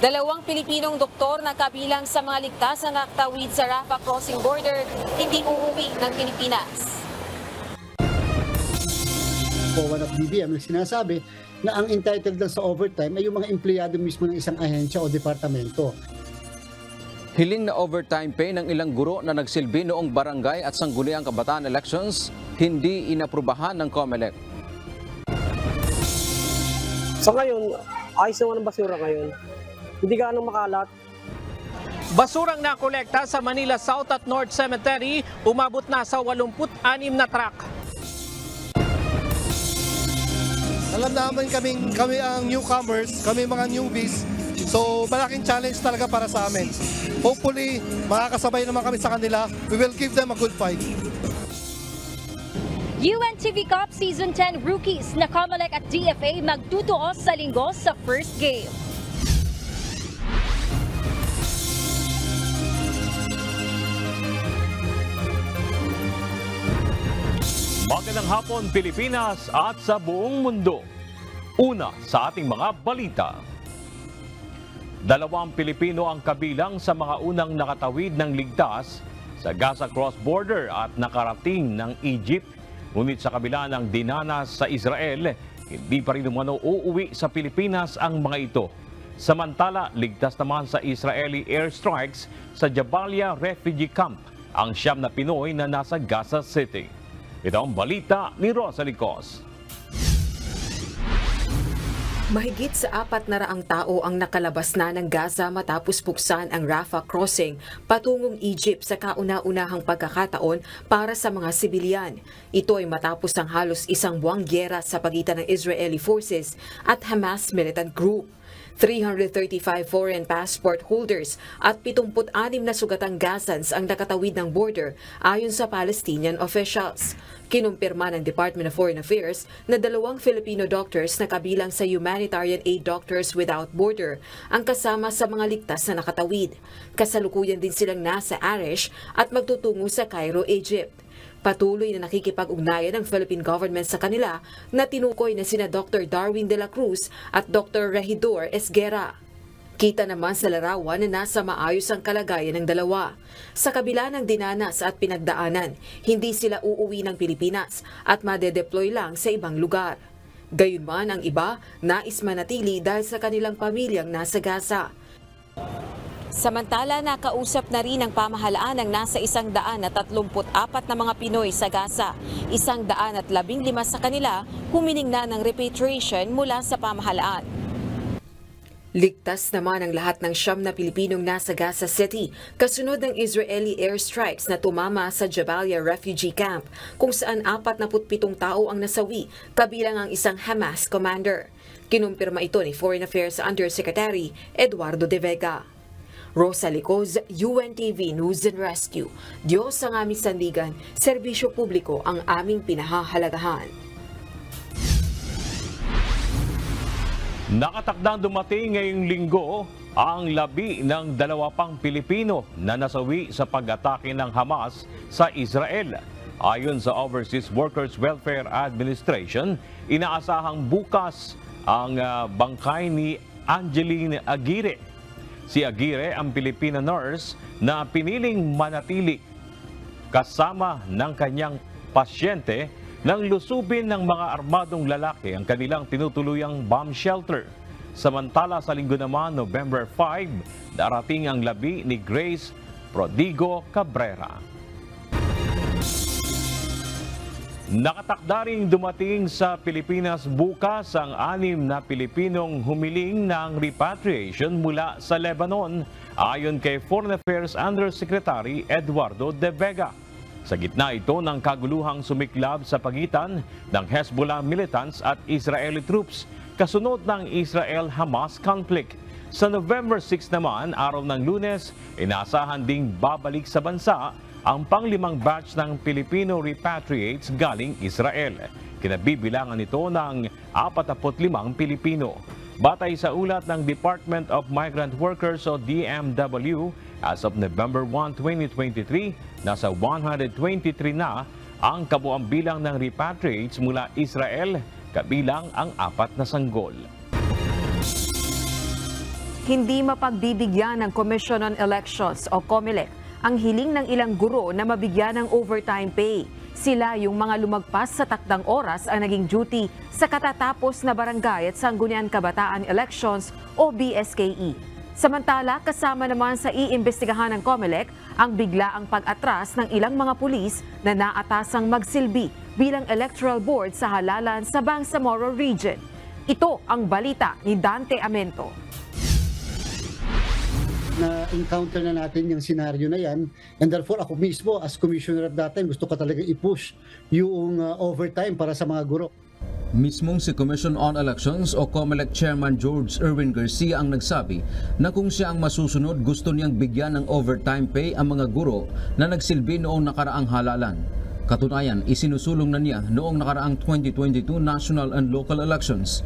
Dalawang Pilipinong doktor na kabilang sa mga ligtas na nakatawid sa Rafah crossing border hindi uuwi ng Pilipinas. One of DBM na sinasabi na ang entitled lang sa overtime ay yung mga empleyado mismo ng isang ahensya o departamento. Hiling na overtime pay ng ilang guro na nagsilbi noong barangay at sangguniang kabataan elections hindi inaprubahan ng COMELEC. Sa ngayon, ayos naman ang basura ngayon. Hindi gaano makalat. Basurang nakolekta sa Manila South at North Cemetery umabot na sa 86 na truck. Alam naman kami ang newcomers, kami mga newbies. So malaking challenge talaga para sa amin. Hopefully, makakasabay naman kami sa kanila. We will give them a good fight. UNTV Cup Season 10 rookies na COMELEC at DFA magtutuos sa linggo sa first game. Magandang hapon Pilipinas at sa buong mundo. Una sa ating mga balita. Dalawang Pilipino ang kabilang sa mga unang nakatawid ng ligtas sa Gaza cross-border at nakarating ng Egypt. Ngunit sa kabila ng dinanas sa Israel, hindi pa rin umano uuwi sa Pilipinas ang mga ito. Samantala, ligtas naman sa Israeli airstrikes sa Jabalia Refugee Camp ang 9 na Pinoy na nasa Gaza City. Ito ang balita ni Rosalie Cos. Mahigit sa 400 tao ang nakalabas na ng Gaza matapos buksan ang Rafah crossing patungong Egypt sa kauna-unahang pagkakataon para sa mga sibilyan. Ito ay matapos ang halos isang buwang gyera sa pagitan ng Israeli forces at Hamas militant group. 335 foreign passport holders at 76 na sugatang Gazans ang nakatawid ng border ayon sa Palestinian officials. Kinumpirma ng Department of Foreign Affairs na 2 Filipino doctors na kabilang sa Humanitarian Aid Doctors Without Border ang kasama sa mga ligtas na nakatawid. Kasalukuyan din silang nasa Arish at magtutungo sa Cairo, Egypt. Patuloy na nakikipag-ugnayan ng Philippine government sa kanila na tinukoy na sina Dr. Darwin de la Cruz at Dr. Regidor Esguera. Kita naman sa larawan na nasa maayos ang kalagayan ng dalawa. Sa kabila ng dinanas at pinagdaanan, hindi sila uuwi ng Pilipinas at madedeploy lang sa ibang lugar. Gayunman ang iba, nais manatili dahil sa kanilang pamilyang nasa Gaza. Samantala, nakausap na rin ang pamahalaan ng nasa 134 na mga Pinoy sa Gaza. 115 sa kanila humiling na ng repatriation mula sa pamahalaan. Ligtas naman ang lahat ng 9 na Pilipinong nasa Gaza City kasunod ng Israeli airstrikes na tumama sa Jabalia Refugee Camp kung saan 47 tao ang nasawi kabilang ang isang Hamas commander. Kinumpirma ito ni Foreign Affairs Undersecretary Eduardo de Vega. Rosalie Cos, UNTV News and Rescue. Diyos ang aming sandigan, serbisyo publiko ang aming pinahahalagahan. Nakatakdang dumating ngayong linggo ang labi ng 2 pang Pilipino na nasawi sa pag-atake ng Hamas sa Israel. Ayon sa Overseas Workers Welfare Administration, inaasahang bukas ang bangkay ni Angeline Aguirre. Si Aguirre ang Pilipina nurse na piniling manatili kasama ng kanyang pasyente nang lusubin ng mga armadong lalaki ang kanilang tinutuluyang bomb shelter. Samantala sa linggo naman, November 5, darating ang labi ni Grace Prodigo Cabrera. Nakatakda ring dumating sa Pilipinas bukas ang 6 na Pilipinong humiling ng repatriation mula sa Lebanon ayon kay Foreign Affairs Undersecretary Eduardo de Vega. Sa gitna ito ng kaguluhang sumiklab sa pagitan ng Hezbollah militants at Israeli troops kasunod ng Israel-Hamas conflict. Sa November 6 naman, araw ng Lunes, inaasahan ding babalik sa bansa ang pang-5 batch ng Filipino repatriates galing Israel. Kinabibilangan ito ng 45 Pilipino. Batay sa ulat ng Department of Migrant Workers o DMW, as of November 1, 2023, nasa 123 na ang kabuang bilang ng repatriates mula Israel, kabilang ang 4 na sanggol. Hindi mapagbibigyan ng Commission on Elections o COMELEC ang hiling ng ilang guro na mabigyan ng overtime pay. Sila yung mga lumagpas sa takdang oras ang naging duty sa katatapos na barangay at sangguniang kabataan elections o BSKE. Samantala, kasama naman sa iimbestigahan ng COMELEC ang biglaang pag-atras ng ilang mga pulis na naatasang magsilbi bilang electoral board sa halalan sa Bangsamoro Region. Ito ang balita ni Dante Amento. Na-encounter na natin yung scenario na yan, and therefore ako mismo as commissioner at that time gusto ko talaga i-push yung overtime para sa mga guro. Mismong si Commission on Elections o COMELEC Chairman George Erwin Garcia ang nagsabi na kung siya ang masusunod, gusto niyang bigyan ng overtime pay ang mga guro na nagsilbi noong nakaraang halalan. Katunayan, isinusulong na niya noong nakaraang 2022 national and local elections.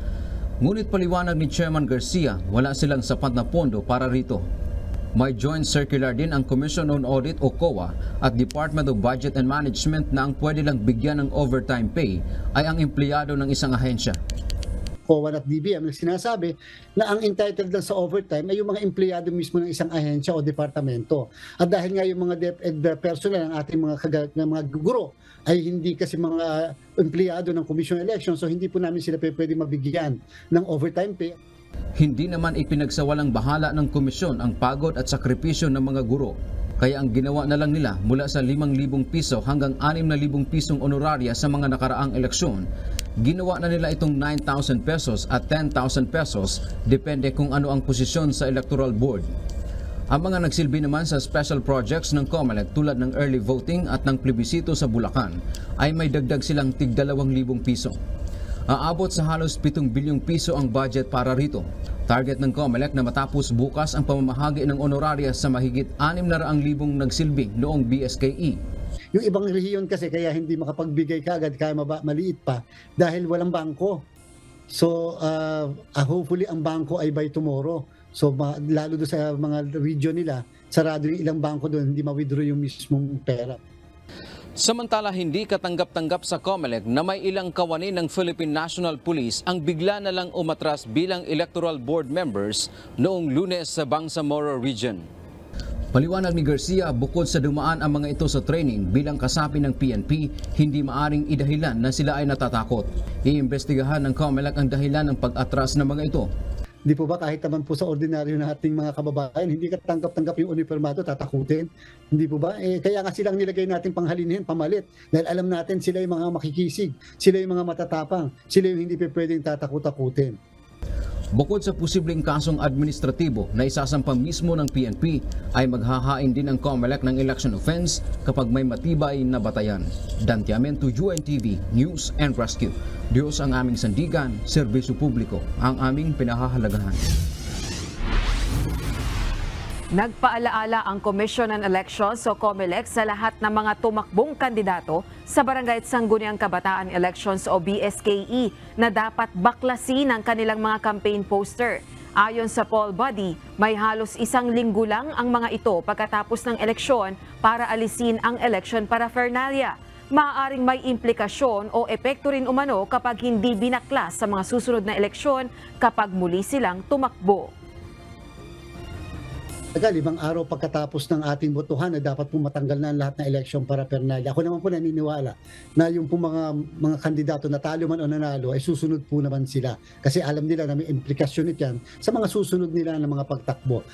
Ngunit paliwanag ni Chairman Garcia, wala silang sapat na pondo para rito. May joint circular din ang Commission on Audit o COA at Department of Budget and Management na ang pwede lang bigyan ng overtime pay ay ang empleyado ng isang ahensya. COA at DBM sinasabi na ang entitled lang sa overtime ay yung mga empleyado mismo ng isang ahensya o departamento. At dahil nga yung mga DepEd personnel ng ating mga guro ay hindi kasi mga empleyado ng Commission on Elections, so hindi po namin sila pwede mabigyan ng overtime pay. Hindi naman ipinagsawalang bahala ng komisyon ang pagod at sakripisyo ng mga guro. Kaya ang ginawa na lang nila mula sa 5,000 piso hanggang 6,000 pisong honoraria sa mga nakaraang eleksyon, ginawa na nila itong 9,000 pesos at 10,000 pesos depende kung ano ang posisyon sa electoral board. Ang mga nagsilbi naman sa special projects ng COMELEC tulad ng early voting at ng plebisito sa Bulacan ay may dagdag silang tig 2,000 piso. Aabot sa halos 7 bilyong piso ang budget para rito. Target ng COMELEC na matapos bukas ang pamamahagi ng honoraria sa mahigit 600,000 nagsilbi noong BSKE. Yung ibang rehiyon kasi kaya hindi makapagbigay kaagad, kaya maliit pa dahil walang bangko. So hopefully ang bangko ay by tomorrow. So lalo doon sa mga region nila, sarado yung ilang bangko doon, hindi ma-withdraw yung mismong pera. Samantala, hindi katanggap-tanggap sa COMELEC na may ilang kawani ng Philippine National Police ang bigla na lang umatras bilang electoral board members noong Lunes sa Bangsamoro Region. Paliwanag ni Garcia, bukod sa dumaan ang mga ito sa training bilang kasapi ng PNP, hindi maaring idahilan na sila ay natatakot. Iimbestigahan ng COMELEC ang dahilan ng pag-atras ng mga ito. Di po ba kahit naman po sa ordinaryo nating mga kababayan, hindi katanggap-tanggap yung uniformado, tatakutin? Hindi po ba? Kaya nga silang nilagay natin panghalinihin, pamalit. Dahil alam natin sila yung mga makikisig, sila yung mga matatapang, sila yung hindi pwedeng tatakot-takutin. Bukod sa posibleng kasong administratibo na isasampang mismo ng PNP, ay maghahain din ang COMELEC ng election offense kapag may matibay na batayan. Dante Amento, UNTV, News and Rescue. Diyos ang aming sandigan, serbisyo publiko ang aming pinahahalagahan. Nagpaalaala ang Commission on Elections o COMELEC sa lahat ng mga tumakbong kandidato sa Barangay at Sangguniang Kabataan Elections o BSKE na dapat baklasin ang kanilang mga campaign poster. Ayon sa poll body, may halos 1 linggo lang ang mga ito pagkatapos ng eleksyon para alisin ang election paraphernalia. Maaaring may implikasyon o epekto rin umano kapag hindi binaklas sa mga susunod na eleksyon kapag muli silang tumakbo. 5 araw pagkatapos ng ating botohan na dapat po matanggal na lahat ng election paraphernalia. Ako naman po naniniwala na yung po mga kandidato na talo man o nanalo ay susunod po naman sila. Kasi alam nila na may implikasyon ito yan sa mga susunod nila ng mga pagtakbo.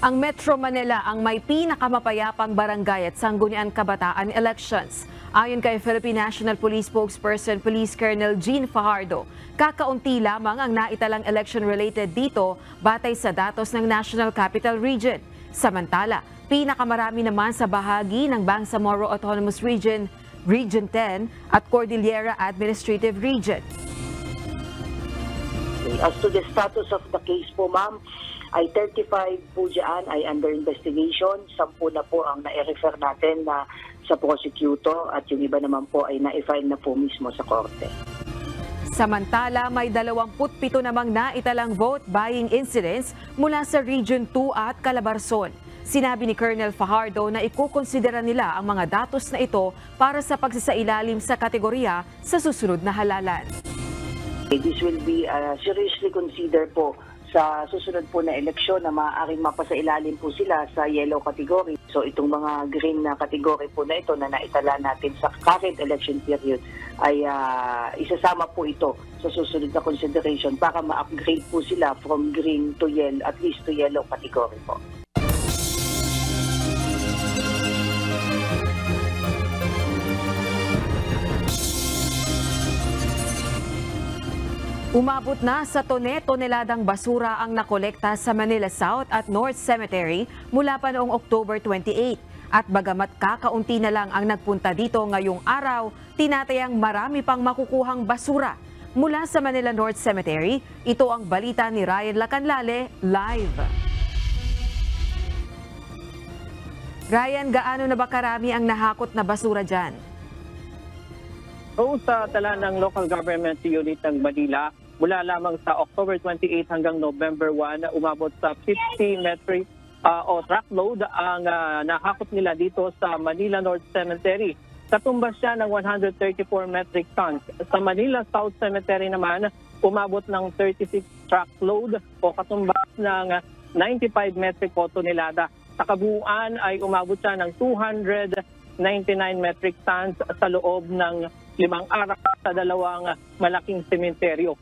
Ang Metro Manila ang may pinakamapayapang barangay at sangguniang kabataan elections. Ayon kay Philippine National Police Spokesperson Police Colonel Jean Fajardo, kakaunti lamang ang naitalang election-related dito batay sa datos ng National Capital Region. Samantala, pinakamarami naman sa bahagi ng Bangsamoro Autonomous Region, Region 10 at Cordillera Administrative Region. As to the status of the case po, ma'am, ay 35 po dyan ay under investigation. 10 na po ang na-refer natin na sa prosecutor at yung iba naman po ay na-file na po mismo sa korte. Samantala, may 27 namang naitalang vote buying incidents mula sa Region 2 at Calabarzon. Sinabi ni Colonel Fajardo na ikukonsidera nila ang mga datos na ito para sa pagsasailalim sa kategorya sa susunod na halalan. This will be seriously considered po sa susunod po na eleksyon na maaaring mapasailalim po sila sa yellow category. So itong mga green na category po na ito na naitala natin sa current election period ay isasama po ito sa susunod na consideration para ma-upgrade po sila from green to yellow, at least to yellow category po. Umabot na sa toneladang basura ang nakolekta sa Manila South at North Cemetery mula pa noong October 28. At bagamat kakaunti na lang ang nagpunta dito ngayong araw, tinatayang marami pang makukuhang basura. Mula sa Manila North Cemetery, ito ang balita ni Ryan Lacanlale, live. Ryan, gaano na ba karami ang nahakot na basura dyan? So sa tala ng local government unit ng Manila, mula lamang sa October 28 hanggang November 1, umabot sa 50 metric o truckload ang nahakot nila dito sa Manila North Cemetery. Katumbas siya ng 134 metric tons. Sa Manila South Cemetery naman, umabot ng 36 truckload o katumbas ng 95 metric tonelada. Sa kabuuan ay umabot siya ng 299 metric tons sa loob ng 5 araw sa dalawang malaking sementeryo.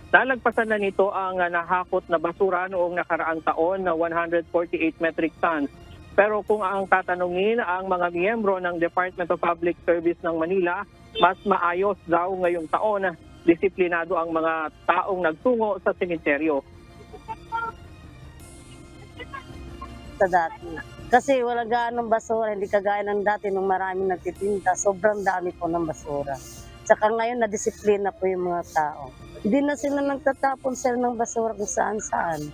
Nalagpasan na nito ang nahakot na basura noong nakaraang taon na 148 metric tons. Pero kung ang tatanungin ang mga miyembro ng Department of Public Service ng Manila, mas maayos daw ngayong taon, disiplinado ang mga taong nagtungo sa sementeryo. Sa dati. Kasi wala gaanong basura, hindi kagaya ng dati nung maraming nagtitinda, sobrang dami po ng basura. Tsaka ngayon nadisiplina po yung mga tao. Hindi na sila nagtatapon sila ng basura kung saan-saan.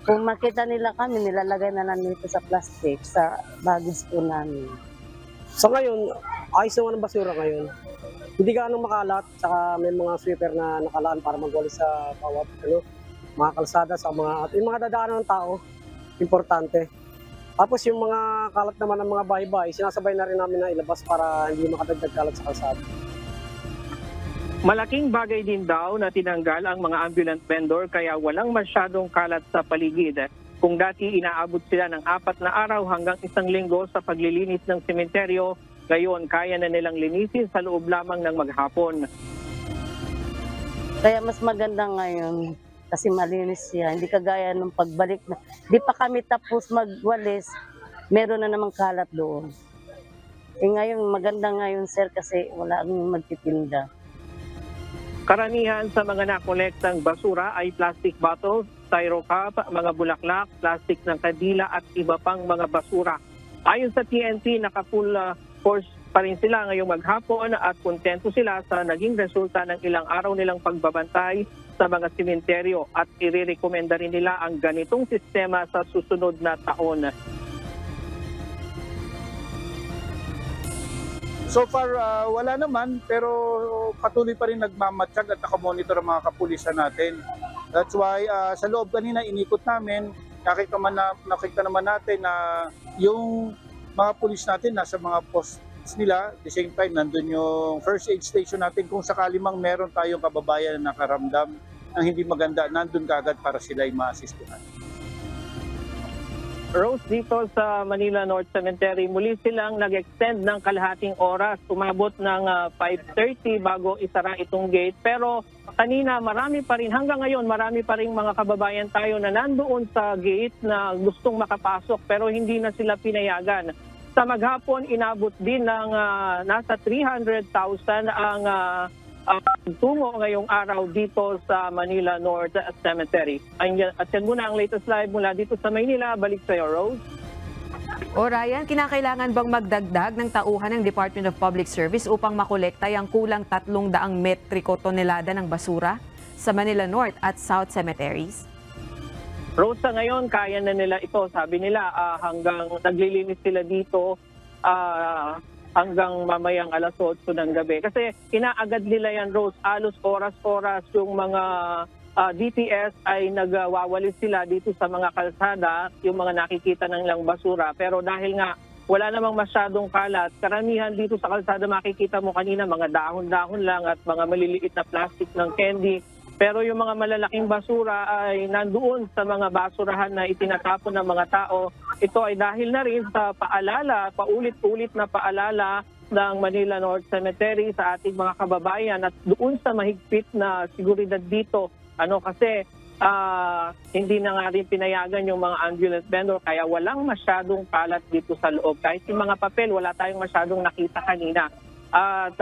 Kung makita nila kami, nilalagay na lang dito sa plastic, sa bagis po namin. Sa ngayon, ayos naman ang basura ngayon. Hindi gaanong makalat, tsaka may mga sweeper na nakalaan para magwalis sa bawat mga kalsada, sa yung mga dadaanan ng tao, importante. Tapos yung mga kalat naman ng mga bahay-bahay, sinasabay na rin namin na ilabas para hindi makadagdag kalat sa kalsada. Malaking bagay din daw na tinanggal ang mga ambulant vendor kaya walang masyadong kalat sa paligid. Kung dati inaabot sila ng 4 na araw hanggang 1 linggo sa paglilinis ng sementeryo, ngayon kaya na nilang linisin sa loob lamang ng maghapon. Kaya mas maganda ngayon kasi malinis siya. Hindi kagaya nung pagbalik na. Di pa kami tapos magwalis, meron na namang kalat doon. Ngayon maganda ngayon sir kasi wala ang magtitinda. Karamihan sa mga nakolektang basura ay plastic bottles, styro cup, mga bulaklak, plastic ng kandila at iba pang mga basura. Ayon sa TNT, naka-full force pa rin sila ngayong maghapon at kontento sila sa naging resulta ng ilang araw nilang pagbabantay sa mga sementeryo at irerekomenda rin nila ang ganitong sistema sa susunod na taon. So far, wala naman, pero patuloy pa rin nagmamatsyag at nakamonitor ang mga kapulisan natin. That's why sa loob kanina inikot namin, nakita naman natin na yung mga pulis natin nasa mga posts nila. At the same time, nandun yung first aid station natin. Kung sakali mang meron tayong kababayan na nakaramdam ng hindi maganda, nandun kaagad para sila ay ma-assistuhan. Rose, dito sa Manila North Cemetery, muli silang nag-extend ng kalahating oras. Umabot ng 5:30 bago isara itong gate. Pero kanina marami pa rin, hanggang ngayon marami pa rin mga kababayan tayo na nandoon sa gate na gustong makapasok pero hindi na sila pinayagan. Sa maghapon, inabot din ng nasa 300,000 ang tungo ngayong araw dito sa Manila North Cemetery. At yan muna ang latest live mula dito sa Maynila. Balik sa iyo, Rose. O Ryan, kinakailangan bang magdagdag ng tauhan ng Department of Public Service upang makolekta ang kulang 300 metriko tonelada ng basura sa Manila North at South Cemeteries? Rose, sa ngayon, kaya na nila ito. Sabi nila hanggang naglilinis sila dito hanggang mamayang alas 8 ng gabi. Kasi inaagad nila yan, Rose, alos oras-oras yung mga DPS ay nagwawalis sila dito sa mga kalsada, yung mga nakikita ng ilang basura. Pero dahil nga wala namang masyadong kalat. Karamihan dito sa kalsada makikita mo kanina mga dahon-dahon lang at mga maliliit na plastic ng candy. Pero yung mga malalaking basura ay nandoon sa mga basurahan na itinatapon ng mga tao. Ito ay dahil na rin sa paalala, paulit-ulit na paalala ng Manila North Cemetery sa ating mga kababayan at doon sa mahigpit na seguridad dito. Kasi hindi na nga rin pinayagan yung mga ambulance vendor kaya walang masyadong kalat dito sa loob. Kahit yung mga papel, wala tayong masyadong nakita kanina. At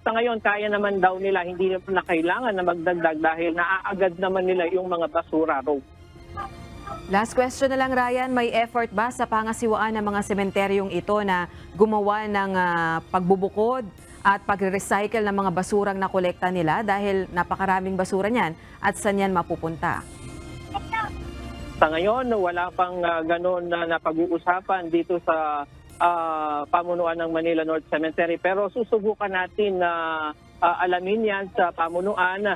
sa ngayon, kaya naman daw nila, hindi na kailangan na magdagdag dahil naaagad naman nila yung mga basura raw. Last question na lang, Ryan. May effort ba sa pangasiwaan ng mga sementeryong ito na gumawa ng pagbubukod at pagre-recycle ng mga basurang nakolekta nila dahil napakaraming basura niyan at saan yan mapupunta? Sa ngayon, wala pang ganon na napag-uusapan dito sa pamunuan ng Manila North Cemetery. Pero susubukan natin na alamin yan sa pamunuan.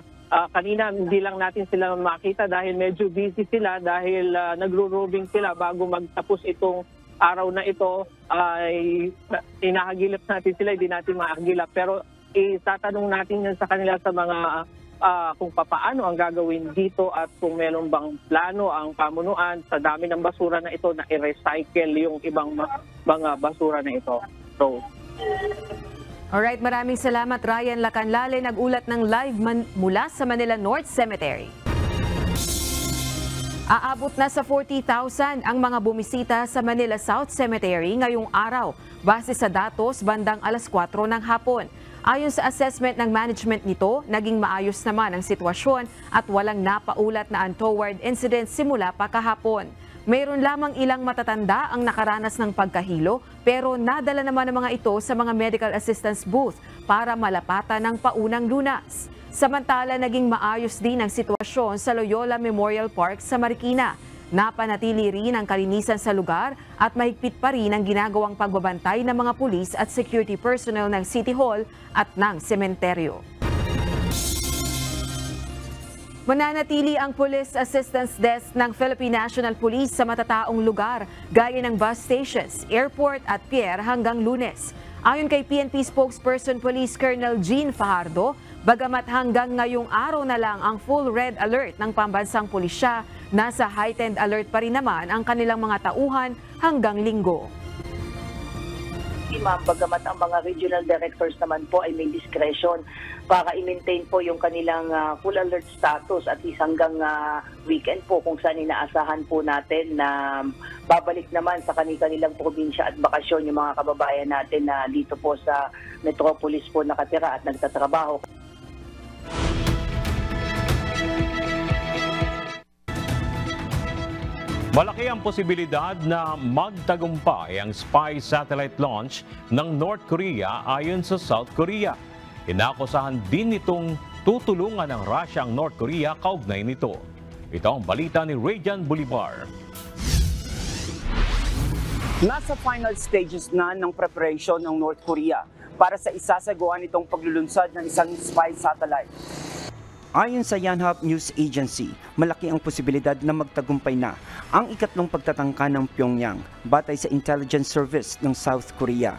Kanina hindi lang natin sila makita dahil medyo busy sila dahil nagro-roving sila bago magtapos itong araw na ito. Ay inahagilap natin sila, hindi natin mahagilap. Pero itatanong natin yan sa kanila sa mga kung papaano ang gagawin dito at kung meron bang plano ang pamunuan sa dami ng basura na ito na i-recycle yung ibang mga basura na ito. So, alright, maraming salamat Ryan Lacanlale, nag-ulat ng live mula sa Manila North Cemetery. Aabot na sa 40,000 ang mga bumisita sa Manila South Cemetery ngayong araw base sa datos bandang alas 4 ng hapon. Ayon sa assessment ng management nito, naging maayos naman ang sitwasyon at walang napaulat na untoward incident simula pa kahapon. Mayroon lamang ilang matatanda ang nakaranas ng pagkahilo pero nadala naman ang mga ito sa mga medical assistance booth para malapatan ng paunang lunas. Samantala, naging maayos din ang sitwasyon sa Loyola Memorial Park sa Marikina. Napanatili rin ang kalinisan sa lugar at mahigpit pa rin ang ginagawang pagbabantay ng mga pulis at security personnel ng City Hall at ng sementeryo. Mananatili ang Police Assistance Desk ng Philippine National Police sa matataong lugar gaya ng bus stations, airport at pier hanggang Lunes. Ayon kay PNP spokesperson Police Colonel Jean Fajardo, bagamat hanggang ngayong araw na lang ang full red alert ng pambansang pulisya, nasa heightened alert pa rin naman ang kanilang mga tauhan hanggang Linggo. Ma'am, bagamat ang mga regional directors naman po ay may discretion para i-maintain po yung kanilang full alert status at least hanggang weekend po kung saan inaasahan po natin na babalik naman sa kanilang probinsya at bakasyon yung mga kababayan natin na dito po sa Metropolis po nakatira at nagtatrabaho. Malaki ang posibilidad na magtagumpay ang spy satellite launch ng North Korea ayon sa South Korea. Inakusahan din nitong tutulungan ng Russia ang North Korea kaugnay nito. Ito ang balita ni Rejan Bolivar. Nasa final stages na ng preparation ng North Korea para sa isasagawa nitong paglulunsad ng isang spy satellite. Ayon sa Yonhap News Agency, malaki ang posibilidad na magtagumpay na ang ikatlong pagtatangka ng Pyongyang batay sa intelligence service ng South Korea.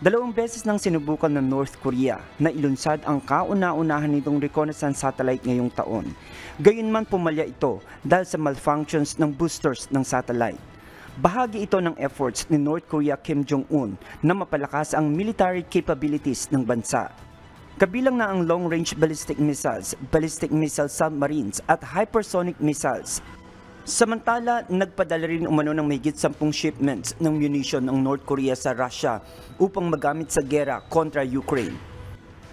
2 beses nang sinubukan ng North Korea na ilunsad ang kauna-unahan nitong reconnaissance satellite ngayong taon. Gayunman pumalya ito dahil sa malfunctions ng boosters ng satellite. Bahagi ito ng efforts ni North Korea Kim Jong-un na mapalakas ang military capabilities ng bansa. Kabilang na ang long-range ballistic missile submarines at hypersonic missiles. Samantala, nagpadala rin umano ng mahigit 10 shipments ng munition ng North Korea sa Russia upang magamit sa gera kontra Ukraine.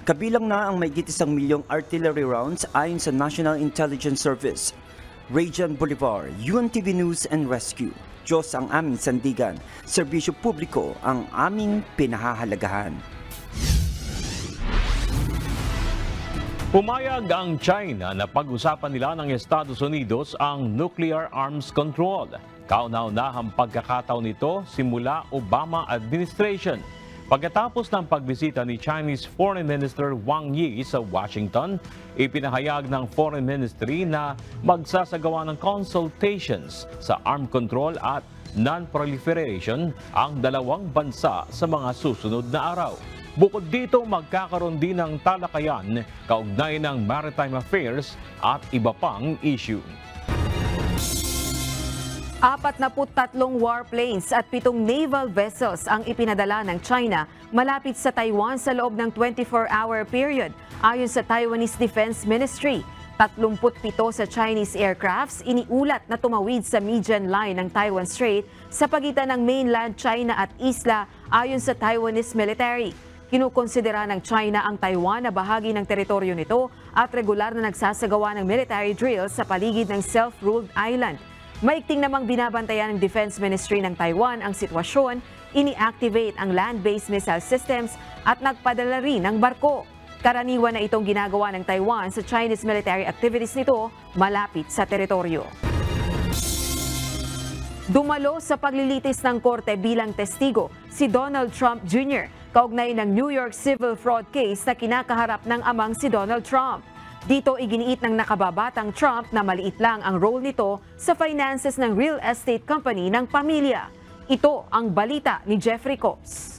Kabilang na ang mahigit 1 milyong artillery rounds ayon sa National Intelligence Service. Rejan Bolivar, UNTV News and Rescue. Diyos ang aming sandigan, serbisyo publiko ang aming pinahahalagahan. Pumayag ang China na pag-usapan nila ng Estados Unidos ang nuclear arms control. Kauna-unahang pagkakataon nito simula Obama administration. Pagkatapos ng pagbisita ni Chinese Foreign Minister Wang Yi sa Washington, ipinahayag ng Foreign Ministry na magsasagawa ng consultations sa arm control at non-proliferation ang dalawang bansa sa mga susunod na araw. Bukod dito, magkakaroon din ng talakayan kaugnay ng maritime affairs at iba pang issue. 43 warplanes at 7 naval vessels ang ipinadala ng China malapit sa Taiwan sa loob ng 24-hour period, ayon sa Taiwanese Defense Ministry. 37 sa Chinese aircrafts iniulat na tumawid sa median line ng Taiwan Strait sa pagitan ng mainland China at isla, ayon sa Taiwanese military. Kinukonsidera ng China ang Taiwan na bahagi ng teritoryo nito at regular na nagsasagawa ng military drills sa paligid ng self-ruled island. Maigting namang binabantayan ng Defense Ministry ng Taiwan ang sitwasyon, ini-activate ang land-based missile systems at nagpadala rin ng barko. Karaniwan na itong ginagawa ng Taiwan sa Chinese military activities nito malapit sa teritoryo. Dumalo sa paglilitis ng korte bilang testigo si Donald Trump Jr. kaugnay ng New York civil fraud case na kinakaharap ng amang si Donald Trump. Dito iginiit ng nakababatang Trump na maliit lang ang role nito sa finances ng real estate company ng pamilya. Ito ang balita ni Jeffrey Cos.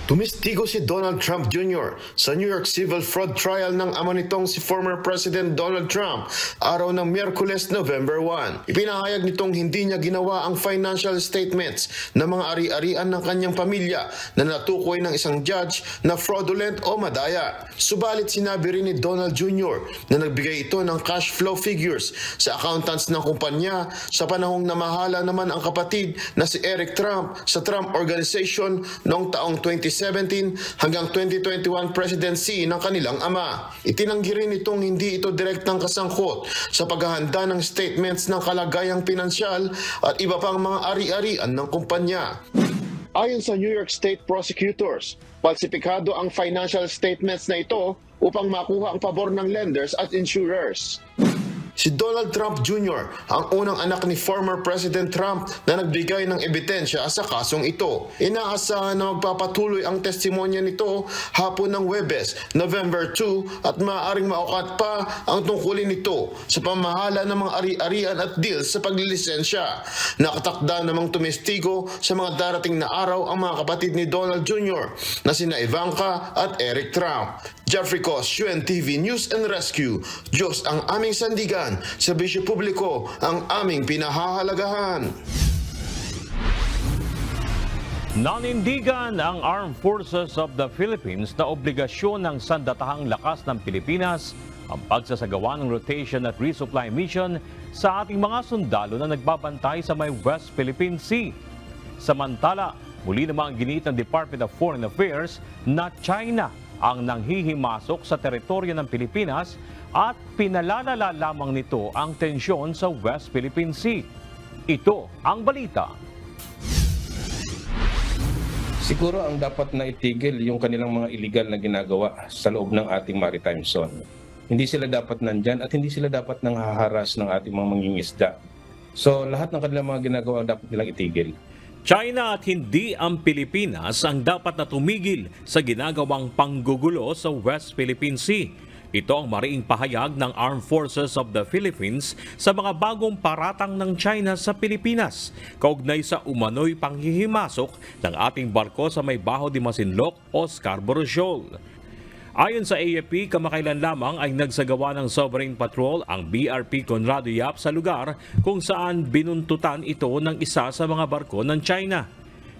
Tumistigo si Donald Trump Jr. sa New York civil fraud trial ng ama nitong si former President Donald Trump araw ng Miyerkules, November 1. Ipinahayag nitong hindi niya ginawa ang financial statements ng mga ari-arian ng kanyang pamilya na natukoy ng isang judge na fraudulent o madaya. Subalit sinabi rin ni Donald Jr. na nagbigay ito ng cash flow figures sa accountants ng kumpanya sa panahong namahala naman ang kapatid na si Eric Trump sa Trump Organization noong taong 2017 hanggang 2021 presidency ng kanilang ama. Itinanggi rin itong hindi ito direktang kasangkot sa paghahanda ng statements ng kalagayang pinansyal at iba pang mga ari-arian ng kumpanya. Ayon sa New York State prosecutors, falsipikado ang financial statements na ito upang makuha ang pabor ng lenders at insurers. Si Donald Trump Jr. ang unang anak ni former President Trump na nagbigay ng ebidensya sa kasong ito. Inaasahan na magpapatuloy ang testimonya nito hapon ng Huwebes, November 2 at maaaring maukat pa ang tungkulin nito sa pamahala ng mga ari-arian at deals sa paglilisensya. Nakatakda namang tumestigo sa mga darating na araw ang mga kapatid ni Donald Jr. na sina Ivanka at Eric Trump. Jeffrey Cos, UNTV News and Rescue. Diyos ang aming sandigan, serbisyo publiko ang aming pinahahalagahan. Nanindigan ang Armed Forces of the Philippines na obligasyon ng sandatahang lakas ng Pilipinas ang pagsasagawa ng rotation at resupply mission sa ating mga sundalo na nagbabantay sa may West Philippine Sea. Samantala, muli namang giniit ng Department of Foreign Affairs na China ang nanghihimasok sa teritoryo ng Pilipinas at pinalalala lamang nito ang tensyon sa West Philippine Sea. Ito ang balita. Siguro ang dapat na itigil yung kanilang mga illegal na ginagawa sa loob ng ating maritime zone. Hindi sila dapat nandyan at hindi sila dapat nang haharas ng ating mga mangingisda. So lahat ng kanilang mga ginagawa dapat nilang itigil. China at hindi ang Pilipinas ang dapat na tumigil sa ginagawang panggugulo sa West Philippine Sea. Ito ang mariing pahayag ng Armed Forces of the Philippines sa mga bagong paratang ng China sa Pilipinas, kaugnay sa umano'y panghihimasok ng ating barko sa may Baho de Masinloc o Scarborough Shoal. Ayon sa AFP, kamakailan lamang ay nagsagawa ng sovereign patrol ang BRP Conrado Yap sa lugar kung saan binuntutan ito ng isa sa mga barko ng China.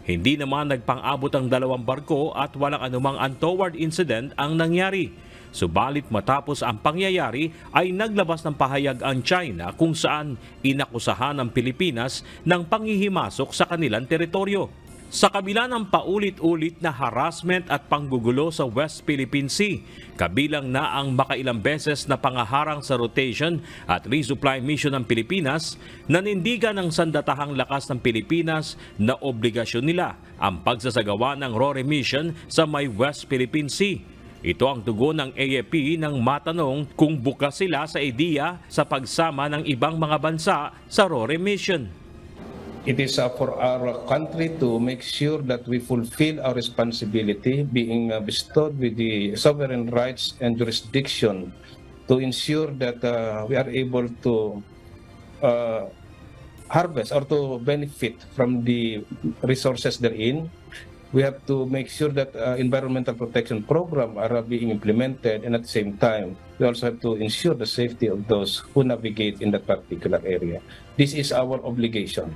Hindi naman nagpang-abot ang dalawang barko at walang anumang untoward incident ang nangyari. Subalit matapos ang pangyayari ay naglabas ng pahayag ang China kung saan inakusahan ng Pilipinas ng panghihimasok sa kanilang teritoryo. Sa kabila ng paulit-ulit na harassment at panggugulo sa West Philippine Sea, kabilang na ang makailang beses na pangaharang sa rotation at resupply mission ng Pilipinas, nanindigan ng sandatahang lakas ng Pilipinas na obligasyon nila ang pagsasagawa ng RORE mission sa may West Philippine Sea. Ito ang tugon ng AFP nang matanong kung bukas sila sa ideya sa pagsama ng ibang mga bansa sa RORE mission. It is for our country to make sure that we fulfill our responsibility being bestowed with the sovereign rights and jurisdiction to ensure that we are able to harvest or to benefit from the resources therein. We have to make sure that environmental protection program are being implemented, and at the same time, we also have to ensure the safety of those who navigate in that particular area. This is our obligation.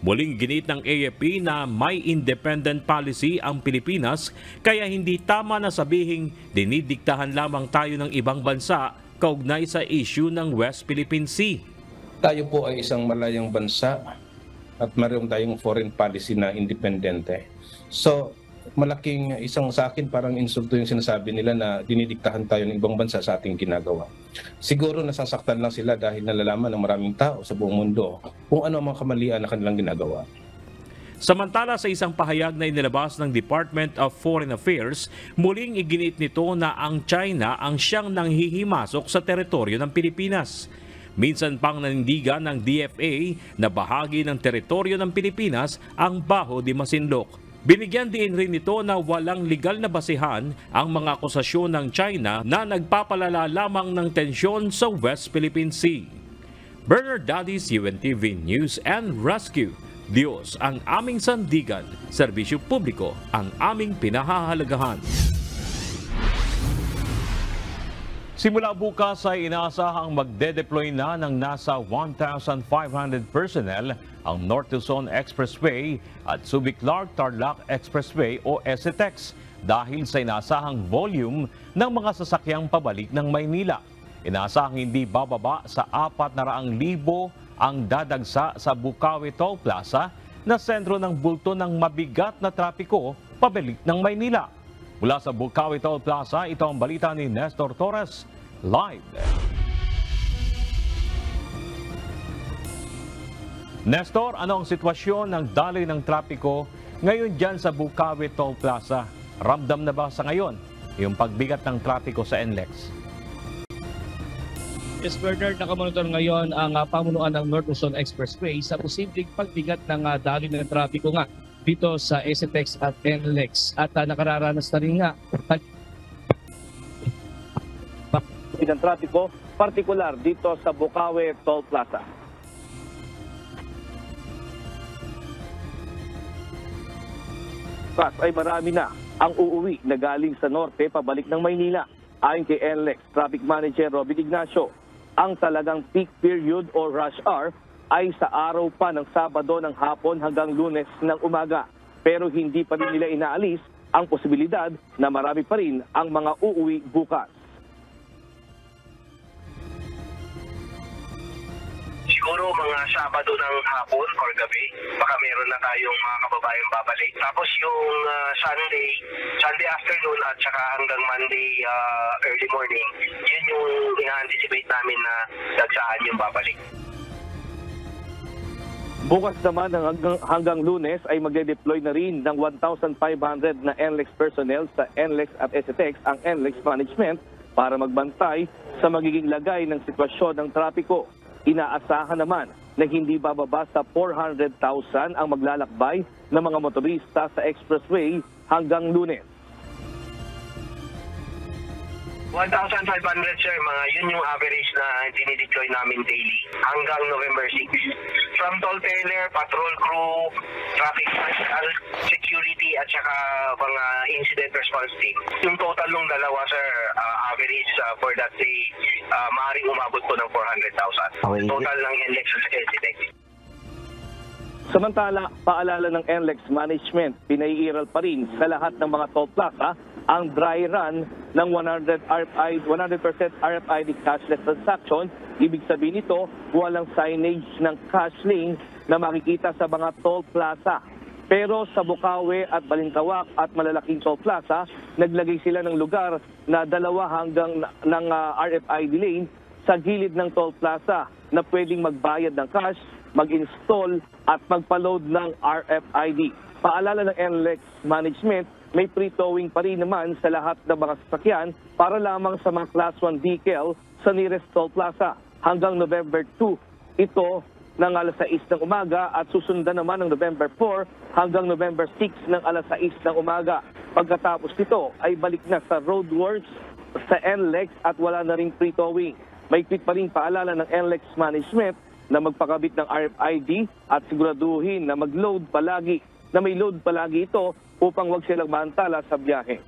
Muling ginit ng AFP na may independent policy ang Pilipinas, kaya hindi tama na sabihing dinidiktahan lamang tayo ng ibang bansa kaugnay sa issue ng West Philippine Sea. Tayo po ay isang malayang bansa at mayroon tayong foreign policy na independente. So, malaking isang sa akin parang insulto yung sinasabi nila na dinidiktahan tayo ng ibang bansa sa ating ginagawa. Siguro nasasaktan lang sila dahil nalalaman ng maraming tao sa buong mundo kung ano ang mga kamalian na kanilang ginagawa. Samantala, sa isang pahayag na inilabas ng Department of Foreign Affairs, muling iginit nito na ang China ang siyang nanghihimasok sa teritoryo ng Pilipinas. Minsan pang nanindigan ng DFA na bahagi ng teritoryo ng Pilipinas ang Baho de Masinloc. Binigyan din rin nito na walang legal na basihan ang mga akusasyon ng China na nagpapalala lamang ng tensyon sa West Philippine Sea. Bernard Dadis, UNTV News and Rescue. Diyos ang aming sandigan, serbisyo publiko ang aming pinahahalagahan. Simula bukas ay inaasahang magde-deploy na ng nasa 1,500 personnel ang North Luzon Expressway at Subic-Clark-Tarlac Expressway o SCTEX dahil sa inaasahang volume ng mga sasakyang pabalik ng Maynila. Inaasahang hindi bababa sa 400,000 ang dadagsa sa Bukawi Toll Plaza na sentro ng bulto ng mabigat na trapiko pabalik ng Maynila. Mula sa Bukawi Toll Plaza, ito ang balita ni Nestor Torres, live. Nestor, ano ang sitwasyon ng daloy ng trapiko ngayon dyan sa Bukawi Toll Plaza? Ramdam na ba sa ngayon yung pagbigat ng trapiko sa NLEX? Yes, Bernard, nakamonitor ngayon ang pamunuan ng North Luzon Expressway sa posibleng pagbigat ng daloy ng trapiko nga dito sa SCTEX at NLEX. At nakararanas na rin nga ng trapiko, partikular dito sa Bukawi Toll Plaza. Ay marami na ang uuwi na galing sa norte pabalik ng Maynila. Ayon kay NLEX Traffic Manager Robin Ignacio, ang talagang peak period o rush hour ay sa araw pa ng Sabado ng hapon hanggang Lunes ng umaga. Pero hindi pa rin nila inaalis ang posibilidad na marami pa rin ang mga uuwi bukas. Siguro mga Sabado ng hapon or gabi, baka meron na tayong mga kababayang babalik. Tapos yung Sunday afternoon at saka hanggang Monday early morning, yun yung ina-anticipate namin na dagsaan yung babalik. Bukas naman hanggang Lunes ay magde-deploy na rin ng 1,500 na NLEX personnel sa NLEX at SCTEX ang NLEX management para magbantay sa magiging lagay ng sitwasyon ng trapiko. Inaasahan naman na hindi bababa sa 400,000 ang maglalakbay ng mga motorista sa expressway hanggang Lunes. 1,500 sir, yun yung average na dinideploy namin daily hanggang November 6. From toll teller, patrol crew, traffic marshal, security at saka mga incident response team. Yung total ng dalawa sir, average for that day, maaaring umabot po ng 400,000. Okay. Total ng NLEX sa SCTEX. Samantala, paalala ng NLEX management, pinaiiral pa rin sa lahat ng mga toll plaza ang dry run ng 100% RFID cashless transaction. Ibig sabihin nito, walang signage ng cash lane na makikita sa mga toll plaza. Pero sa Bukawi at Balintawak at malalaking toll plaza, naglagay sila ng lugar na 2 hanggang ng RFID lane sa gilid ng toll plaza na pwedeng magbayad ng cash, mag-install at magpa-load ng RFID. Paalala ng NLEX management, may pre-towing pa rin naman sa lahat ng mga sasakyan para lamang sa mga Class 1 vehicle sa nearest toll plaza hanggang November 2. Ito ng alas 6 ng umaga at susundan naman ng November 4 hanggang November 6 ng alas 6 ng umaga. Pagkatapos nito ay balik na sa roadworks sa NLEX at wala na ring pre-towing. May pa rin paalala ng NLEX management na magpakabit ng RFID at siguraduhin na may load palagi ito upang wag silang maantala sa biyahe.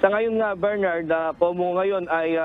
Sa ngayon nga, Bernard, Pomo ngayon ay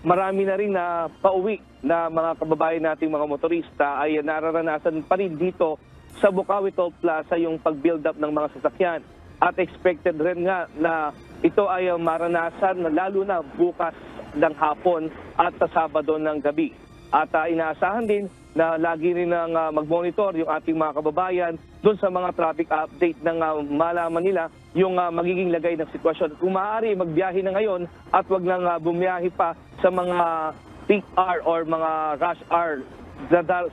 marami na rin na pauwi na mga kababayan nating mga motorista ay nararanasan pa rin dito sa Bukawi Toll Plaza yung pag-build up ng mga sasakyan. At expected rin nga na ito ay maranasan lalo na bukas ng hapon at sa Sabado ng gabi. At inaasahan din na lagi rin mag-monitor yung ating mga kababayan doon sa mga traffic update ng malaman nila yung magiging lagay ng sitwasyon. Kung maaari, magbiyahe na ngayon at wag nang bumiyahe pa sa mga peak hour or mga rush hour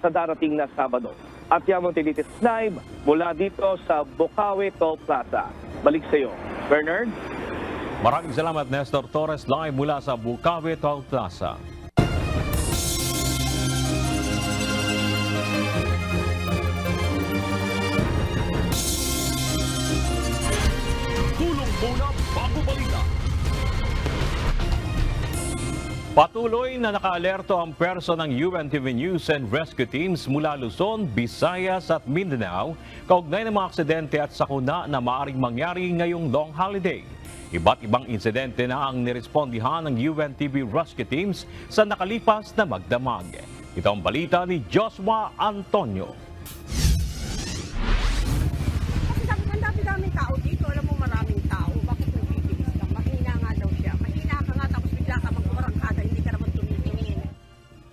sa darating na Sabado. At yan mo tinitis live mula dito sa Bukawi Toll Plaza. Balik sa iyo, Bernard. Maraming salamat, Nestor Torres, live mula sa Bukawi Toll Plaza. Patuloy na nakaalerto ang pwersa ng UNTV News and Rescue Teams mula Luzon, Visayas at Mindanao kaugnay ng mga aksidente at sakuna na maaaring mangyari ngayong long holiday. Iba't ibang insidente na ang nirespondihan ng UNTV Rescue Teams sa nakalipas na magdamag. Ito ang balita ni Joshua Antonio. Ang dami-daming tao dito. Alam mo, maraming tao. Bakit nagbibilis ka? Mahina nga daw siya. Mahina ka nga tapos bigla ka magkumarangkada. Hindi ka naman tumitingin.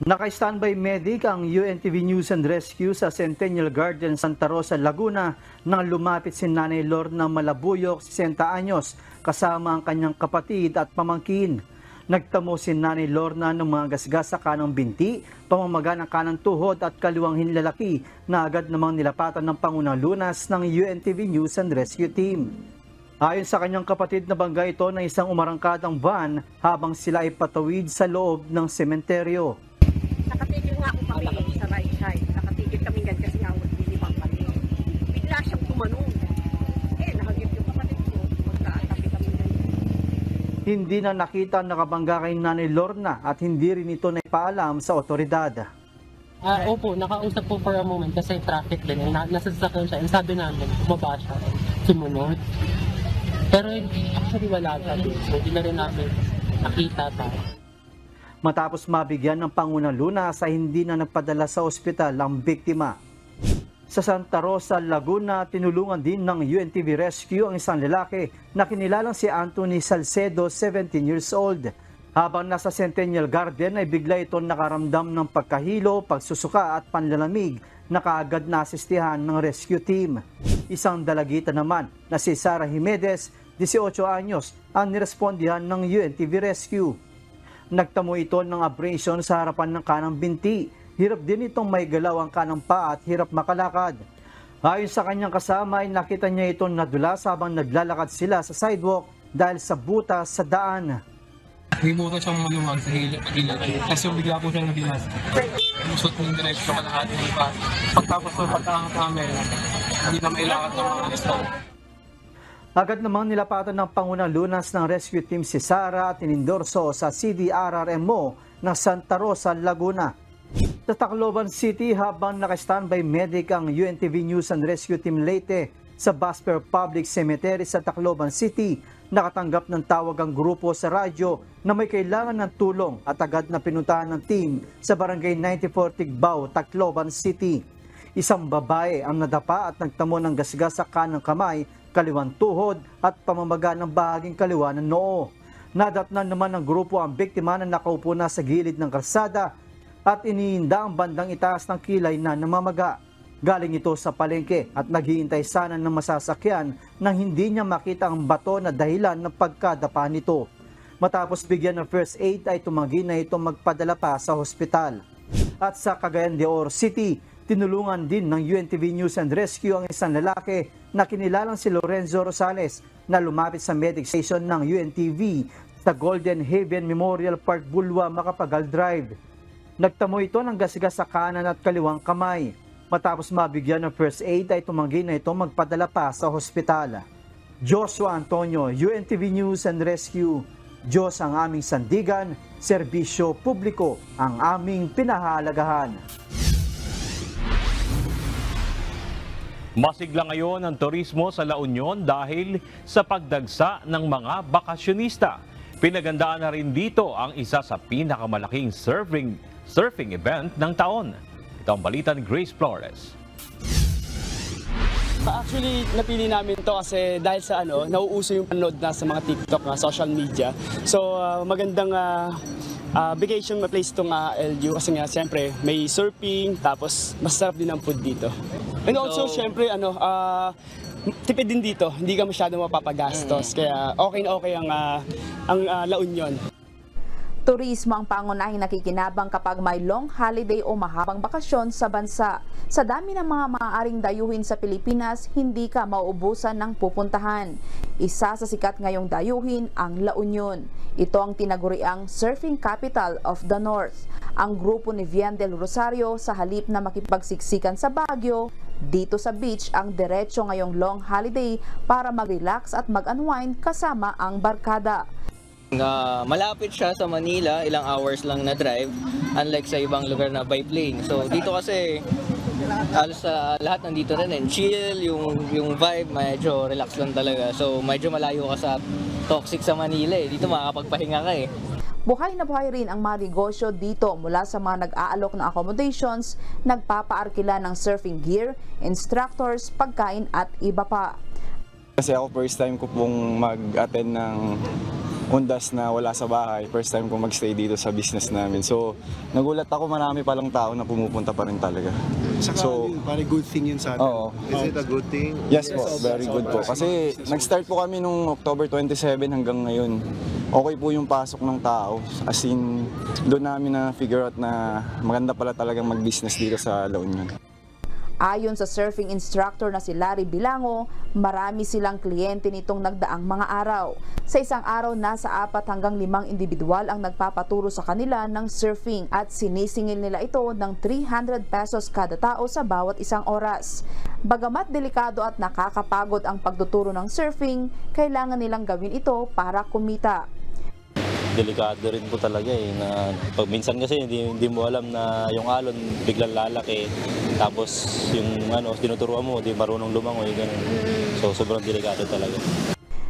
Naka-standby medic ang UNTV News and Rescue sa Centennial Garden, Santa Rosa, Laguna nang lumapit si Nanay Lorna Malabuyok, 60 anyos, kasama ang kanyang kapatid at pamangkin. Nagtamo si Nanay Lorna ng mga gasgas sa kanang binti, pamamaga ng kanang tuhod at kaliwang hinlalaki na agad namang nilapatan ng Pangunang Lunas ng UNTV News and Rescue Team. Ayon sa kanyang kapatid, nabangga ito ng isang umarangkadang van habang sila ay patawid sa loob ng sementeryo. Nakatigil nga ako kami sa right side. Nakatigil kami gan kasi nga hindi pang kami. Bigla siyang tumanong. Nakagip yung kapatid ko. Magkaatabi kami ganyan. Hindi na nakita ang nakabangga kay Nanay Lorna at hindi rin ito naipaalam sa otoridad. Opo, nakausap po for a moment kasi traffic din. Nasa sasakyan siya. Sabi namin, bumaba siya. Sumunod. Pero actually wala siya. So hindi na rin namin nakita pa. Matapos mabigyan ng Pangunang Lunas ay hindi na nagpadala sa ospital ang biktima. Sa Santa Rosa, Laguna, tinulungan din ng UNTV Rescue ang isang lalaki na kinilalang si Anthony Salcedo, 17 years old. Habang nasa Centennial Garden ay bigla itong nakaramdam ng pagkahilo, pagsusuka at panlalamig na kaagad naasistihan ng rescue team. Isang dalagita naman na si Sara Jimenez, 18 anyos, ang nirespondihan ng UNTV Rescue. Nagtamo ito ng abrasion sa harapan ng kanang binti. Hirap din itong may galaw ang kanang paa at hirap makalakad. Ayon sa kanyang kasama ay nakita niya itong nadulas habang naglalakad sila sa sidewalk dahil sa butas sa daan. May butas siyang maluwag sa hilip. Kasi bigla po siyang nabinas. Usot ng direksyon ka lahat ng iba. Pagtapos ng pagkakangat namin, hindi na mailakad ng mga stop. Agad namang nilapatan ng Pangunang Lunas ng rescue team si Sara at inindorso sa CDRRMO ng Santa Rosa, Laguna. Sa Tacloban City, habang naka-standby medic ang UNTV News and Rescue Team Leyte sa Basper Public Cemetery sa Tacloban City, nakatanggap ng tawag ang grupo sa radyo na may kailangan ng tulong at agad na pinuntahan ng team sa Barangay 94 Tigbao, Tacloban City. Isang babae ang nadapa at nagtamo ng gasgas sa kanang kamay, kaliwang tuhod at pamamaga ng bahaging kaliwa ng noo. Nadatnan naman ng grupo ang biktima na nakaupo na sa gilid ng kalsada at iniinda ang bandang itaas ng kilay na namamaga. Galing ito sa palengke at naghihintay sana ng masasakyan nang hindi niya makita ang bato na dahilan ng pagkadapa nito. Matapos bigyan ng first aid ay tumanggi na ito magpadala pa sa hospital. At sa Cagayan de Oro City, tinulungan din ng UNTV News and Rescue ang isang lalaki na kinilalang si Lorenzo Rosales na lumapit sa medic station ng UNTV sa Golden Haven Memorial Park, Bulwa, Macapagal Drive. Nagtamo ito ng gasgas sa kanan at kaliwang kamay. Matapos mabigyan ng first aid ay tumanggi na ito magpadala pa sa hospital. Joshua Antonio, UNTV News and Rescue. Diyos ang aming sandigan, serbisyo publiko ang aming pinahahalagahan. Masigla ngayon ang turismo sa La Union dahil sa pagdagsa ng mga bakasyonista. Pinagandaan na rin dito ang isa sa pinakamalaking surfing event ng taon. Ito ang balita ni Grace Flores. Actually, napili namin to kasi dahil sa nauuso yung panood na sa mga TikTok na social media. So, magandang vacation place itong LU kasi nga siyempre may surfing, tapos masarap din ang food dito. And also, siyempre, tipid din dito, hindi ka masyadong mapapagastos. Kaya okay na okay ang La Union. Turismo ang pangunahing nakikinabang kapag may long holiday o mahabang bakasyon sa bansa. Sa dami ng mga maaaring dayuhin sa Pilipinas, hindi ka mauubusan ng pupuntahan. Isa sa sikat ngayong dayuhin ang La Union. Ito ang tinaguriang Surfing Capital of the North. Ang grupo ni Vian del Rosario sa halip na makipagsiksikan sa Baguio, dito sa beach ang diretso ngayong long holiday para mag-relax at mag-unwind kasama ang barkada. Malapit siya sa Manila, ilang hours lang na drive, unlike sa ibang lugar na by plane. So dito kasi halos lahat nandito rin and chill, yung vibe medyo relax lang talaga. So medyo malayo ka sa toxic sa Manila dito makakapagpahinga ka Buhay na buhay rin ang mga negosyo dito mula sa mga nag-aalok ng accommodations, nagpapaarkila ng surfing gear, instructors, pagkain at iba pa. Kasi ako first time ko pong mag-attend ng undas na wala sa bahay. First time ko magstay dito sa business namin. So, nagulat ako, marami palang tao na pumupunta pa rin talaga. So, parang good thing yun sa atin. Oo. Is it a good thing? Yes po, very good po. Kasi nag-start po kami nung October 27 hanggang ngayon. Okay po yung pasok ng tao. As in, doon namin na-figure out na maganda pala talagang mag-business dito sa La Union. Ayon sa surfing instructor na si Larry Bilango, marami silang kliyente nitong nagdaang mga araw. Sa isang araw, nasa 4 hanggang 5 individual ang nagpapaturo sa kanila ng surfing at sinisingil nila ito ng 300 pesos kada tao sa bawat isang oras. Bagamat delikado at nakakapagod ang pagtuturo ng surfing, kailangan nilang gawin ito para kumita. Delikado rin po talaga na pag minsan kasi hindi mo alam na yung alon biglang lalaki, tapos yung tinuturuan mo di marunong lumangoy, ganun. So sobrang delikado talaga.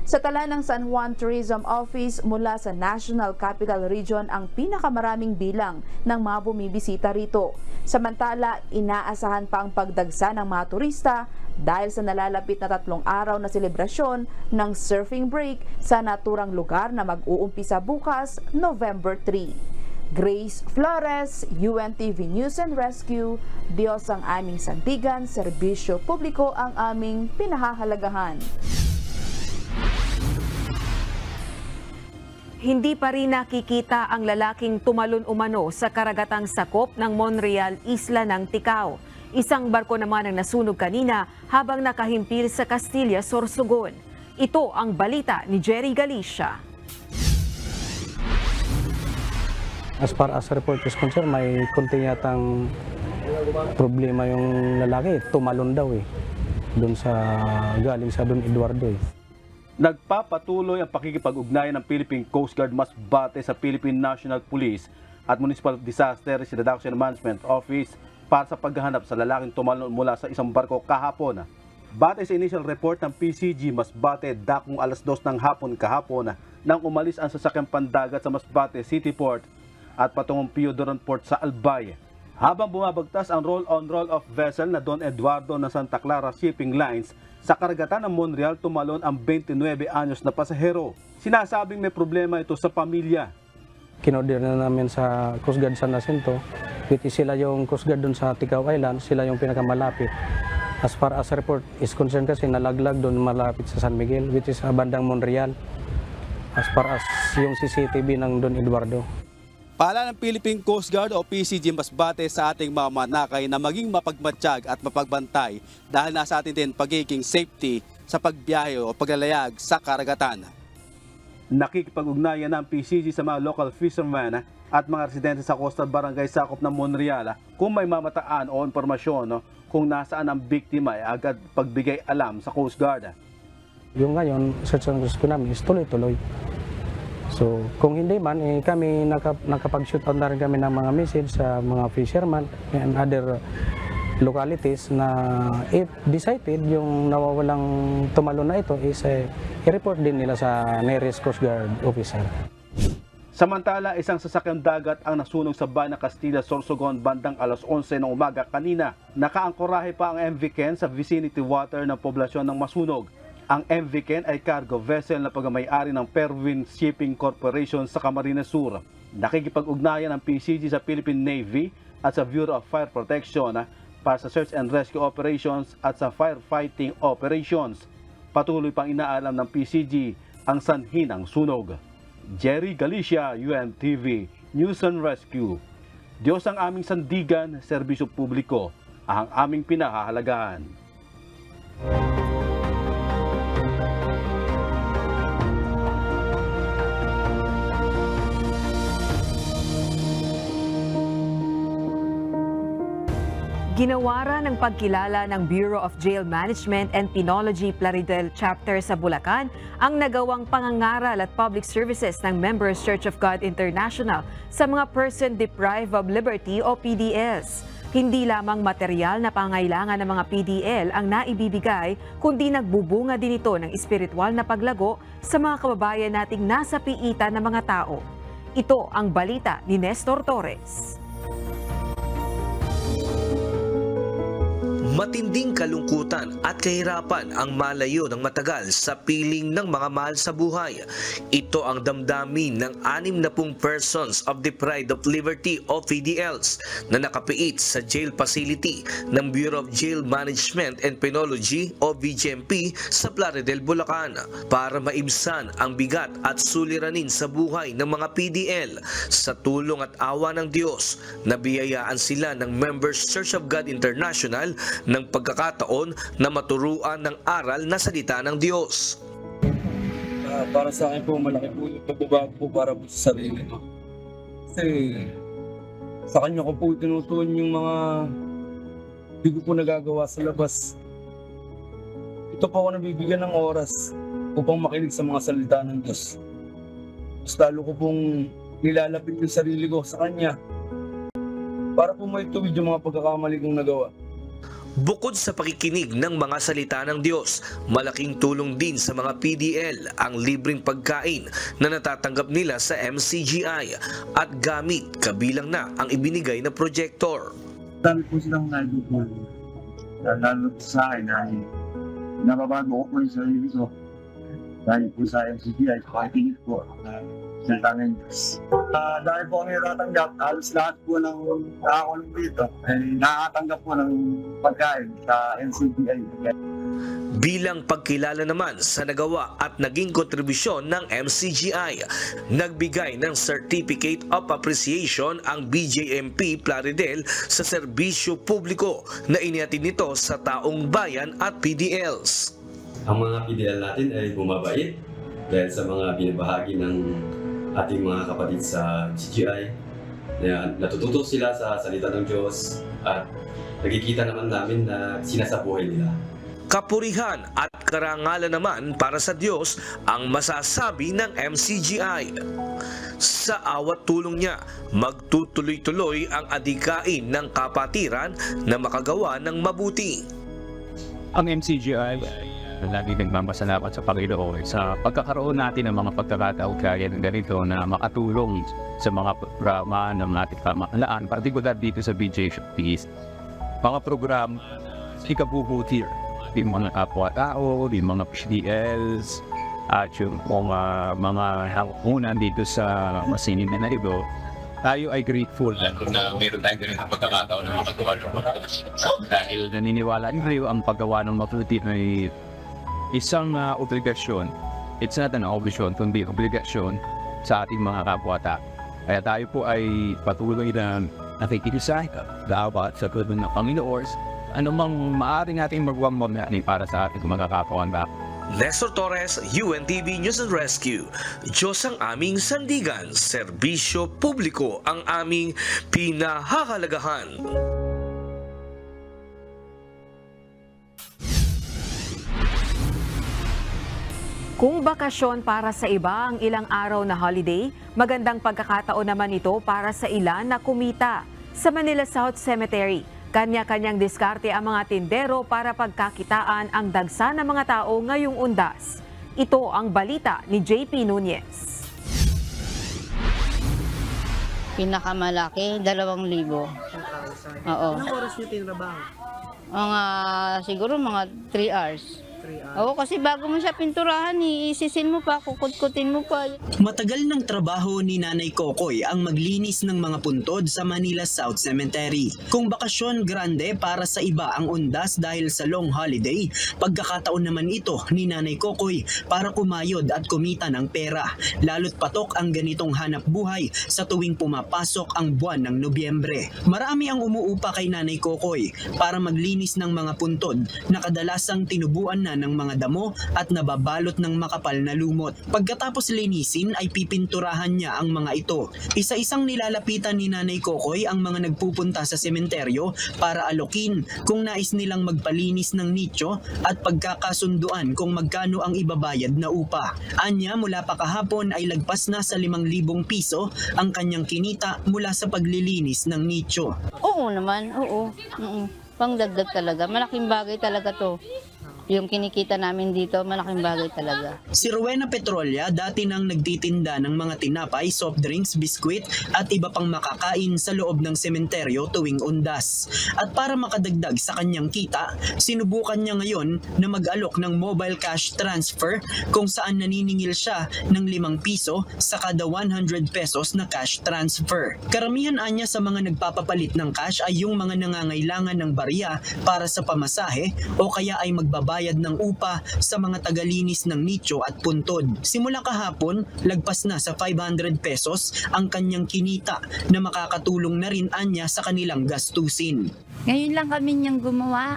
Sa tala ng San Juan Tourism Office, mula sa National Capital Region ang pinakamaraming bilang ng mga bumibisita rito. Samantala, inaasahan pa ang pagdagsa ng mga turista dahil sa nalalapit na 3 araw na selebrasyon ng surfing break sa naturang lugar na mag-uumpisa bukas, November 3. Grace Flores, UNTV News and Rescue. Diyos ang aming sandigan, serbisyo publiko ang aming pinahahalagahan. Hindi pa rin nakikita ang lalaking tumalon umano sa karagatang sakop ng Monreal, Isla ng Ticao. Isang barko naman ang nasunog kanina habang nakahimpil sa Castilla, Sorsogon. Ito ang balita ni Jerry Galicia. As far as report is concerned, may konti yatang problema yung lalaki. Tumalon daw doon sa galing sa Don Eduardo Nagpapatuloy ang pakikipag-ugnayan ng Philippine Coast Guard Masbate sa Philippine National Police at Municipal Disaster Risk Reduction Management Office para sa paghahanap sa lalaking tumalon mula sa isang barko kahapon. Batay sa initial report ng PCG Masbate, dakong alas 2 ng hapon kahapon nang umalis ang sasakyang pandagat sa Masbate City Port at patungong Piodoron Port sa Albay. Habang bumabagtas ang roll-on roll-off vessel na Don Eduardo ng Santa Clara Shipping Lines, sa karagatan ng Monreal tumalon ang 29 anyos na pasahero. Sinasabing may problema ito sa pamilya. Kinorder na namin sa Coast Guard San Jacinto, which is sila yung Coast Guard doon sa Ticao Island, sila yung pinakamalapit. As far as report is concerned kasi nalaglag doon malapit sa San Miguel, which is bandang Monreal. As far as yung CCTV ng Don Eduardo. Paalala ng Philippine Coast Guard o PCG Masbate sa ating mga manakay na maging mapagmatsyag at mapagbantay dahil nasa atin din pagiging safety sa pagbiyahe o paglalayag sa karagatan. Nakikipag-ugnayan ng PCG sa mga local fishermen at mga residente sa coastal barangay sakop ng Monreal kung may mamataan o impormasyon kung nasaan ang biktima ay agad pagbigay alam sa Coast Guard. Yung ngayon, search and rescue namin is tuloy-tuloy. So, kung hindi man, kami nakapag-shoot out na rin kami ng mga message sa mga fishermen and other localities na if decided yung nawawalang tumalon na ito is i-report din nila sa nearest Coast Guard officer. Samantala, isang sasakyang dagat ang nasunog sa bayan ng Castilla, Sorsogon bandang alas 11 ng umaga kanina. Nakaangkorahe pa ang MV Ken sa vicinity water ng poblasyon ng masunog. Ang MV Ken ay cargo vessel na pagmamay-ari ng Perwin Shipping Corporation sa Camarines Sur. Nakikipag-ugnayan ang PCG sa Philippine Navy at sa Bureau of Fire Protection para sa search and rescue operations at sa firefighting operations. Patuloy pang inaalam ng PCG ang sanhi ng sunog. Jerry Galicia, UNTV, News and Rescue. Diyos ang aming sandigan, serbisyo publiko, ang aming pinahahalagahan. Ginawara ng pagkilala ng Bureau of Jail Management and Penology Plaridel Chapter sa Bulacan ang nagawang pangangaral at public services ng Members Church of God International sa mga person deprived of liberty o PDLs. Hindi lamang material na pangailangan ng mga PDL ang naibibigay, kundi nagbubunga din ito ng espiritual na paglago sa mga kababayan nating nasa piitan ng mga tao. Ito ang balita ni Nestor Torres. Matinding kalungkutan at kahirapan ang malayo ng matagal sa piling ng mga mahal sa buhay. Ito ang damdamin ng 60 persons of deprived of liberty o PDLs na nakapiit sa jail facility ng Bureau of Jail Management and Penology o BJMP sa Plaridel, Bulacan para maibsan ang bigat at suliranin sa buhay ng mga PDL. Sa tulong at awa ng Diyos, nabiyayaan sila ng Members Church of God International ng pagkakataon na maturuan ng aral na salita ng Diyos. Para sa akin po, malaki po yung pagbabago po para po sa sarili ko. Kasi sa kanya ko po tinutuon yung mga hindi ko po nagagawa sa labas. Ito po ako nabibigyan ng oras upang makinig sa mga salita ng Diyos. Mas lalo ko pong nilalapit yung sarili ko sa kanya para po maituwid yung mga pagkakamali kong nagawa. Bukod sa pakikinig ng mga salita ng Diyos, malaking tulong din sa mga PDL ang libreng pagkain na natatanggap nila sa MCGI at gamit kabilang na ang ibinigay na projector. Dami po silang nagiging lalo sa akin na nababago ko po yung sarili ko. Dahil po sa MCGI, pakikinig po salita ng Diyos. Dahil po kami natatanggap, halos lahat po ng nakakulong dito ay nakatanggap po ng pagkain sa MCGI. Bilang pagkilala naman sa nagawa at naging kontribusyon ng MCGI, nagbigay ng Certificate of Appreciation ang BJMP Plaridel sa serbisyo publiko na inihatid nito sa taong bayan at PDLs. Ang mga PDL natin ay bumabait dahil sa mga binabahagi ng ating mga kapatid sa GGI. Natututo sila sa salita ng Diyos at nakikita naman namin na sinasabuhay nila. Kapurihan at karangalan naman para sa Diyos ang masasabi ng MCGI. Sa awat tulong niya, magtutuloy-tuloy ang adikain ng kapatiran na makagawa ng mabuti. Ang MCGI lagi nagmamahalamat sa Panginoon sa pagkakaroon natin ng mga pagkakataon kaya ng ganito na makatulong sa mga programa ng ating pamahalaan, partikular dito sa BJP. Mga program ikabubuti yung mga kapwa-tao, yung mga PDLs, at yung mga hangunan dito sa masinin na ito. Tayo ay grateful na meron tayong ganito pagkakataon ng mga tuwa. Dahil naniniwala nyo ang paggawa ng mabuti ay isang obligasyon. It's not an obligation, kundi obligasyon sa ating mga kapwa-tao. Kaya tayo po ay patuloy na nakikisa dapat sa tulong ng Panginoon anumang maaaring ating magawang mamayani para sa ating mga kapwa-tao. Nestor Torres, UNTV News and Rescue. Diyos ang aming sandigan, serbisyo publiko ang aming pinahahalagahan. Kung bakasyon para sa iba ang ilang araw na holiday, magandang pagkakataon naman ito para sa ilan na kumita. Sa Manila South Cemetery, Kanya-kanyang diskarte ang mga tindero para pagkakitaan ang dagsa ng mga tao ngayong undas. Ito ang balita ni JP Nunez. Pinakamalaki, 2,000. Oo. Anong oras niyo tinrabaho? Siguro mga 3 hours. Oo, kasi bago mo siya pinturahan, isisin mo pa, kukut-kutin mo pa. Matagal ng trabaho ni Nanay Kokoy ang maglinis ng mga puntod sa Manila South Cemetery. Kung bakasyon grande para sa iba ang undas dahil sa long holiday, pagkakataon naman ito ni Nanay Kokoy para kumayod at kumita ng pera. Lalo't patok ang ganitong hanap buhay sa tuwing pumapasok ang buwan ng Nobyembre. Marami ang umuupa kay Nanay Kokoy para maglinis ng mga puntod na kadalasang tinubuan na ng mga damo at nababalot ng makapal na lumot. Pagkatapos linisin ay pipinturahan niya ang mga ito. Isa-isang nilalapitan ni Nanay Kokoy ang mga nagpupunta sa sementeryo para alokin kung nais nilang magpalinis ng nicho at pagkakasunduan kung magkano ang ibabayad na upa. Anya mula pa kahapon ay lagpas na sa 5,000 piso ang kanyang kinita mula sa paglilinis ng nicho. Oo naman, oo. Pangdagdag talaga. Malaking bagay talaga to. Yung kinikita namin dito, malaking bagay talaga. Si Rowena Petrolia dati nang nagtitinda ng mga tinapay, soft drinks, biskwit at iba pang makakain sa loob ng sementeryo tuwing undas. At para makadagdag sa kanyang kita, sinubukan niya ngayon na mag-alok ng mobile cash transfer kung saan naniningil siya ng 5 piso sa kada 100 pesos na cash transfer. Karamihan anya sa mga nagpapapalit ng cash ay yung mga nangangailangan ng barya para sa pamasahe o kaya ay magbabayad ng upa sa mga tagalinis ng nicho at puntod. Simula kahapon, lagpas na sa 500 pesos ang kanyang kinita na makakatulong na rin anya sa kanilang gastusin. Ngayon lang kami niyang gumawa.